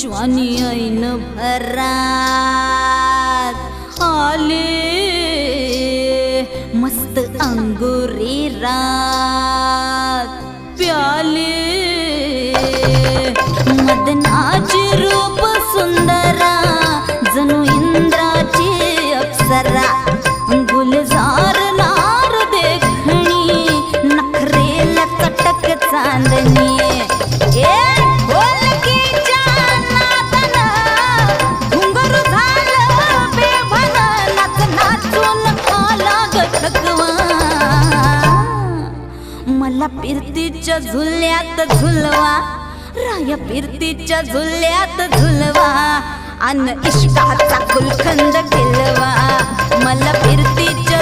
ज्वानी ऐन भरात आले मस्त अंगुरी रात प्याले मदनाची रूप सुंदरा जणू इंद्राची अप्सरा गुलजार नार देखणी नखरेला चटक चांदणी मला फिरतीच्या झुल्यात झुलवा राया फिरतीच्या झुल्यात झुलवा अन इश्काचा गुलखंद खिलवा मला फिरतीच्या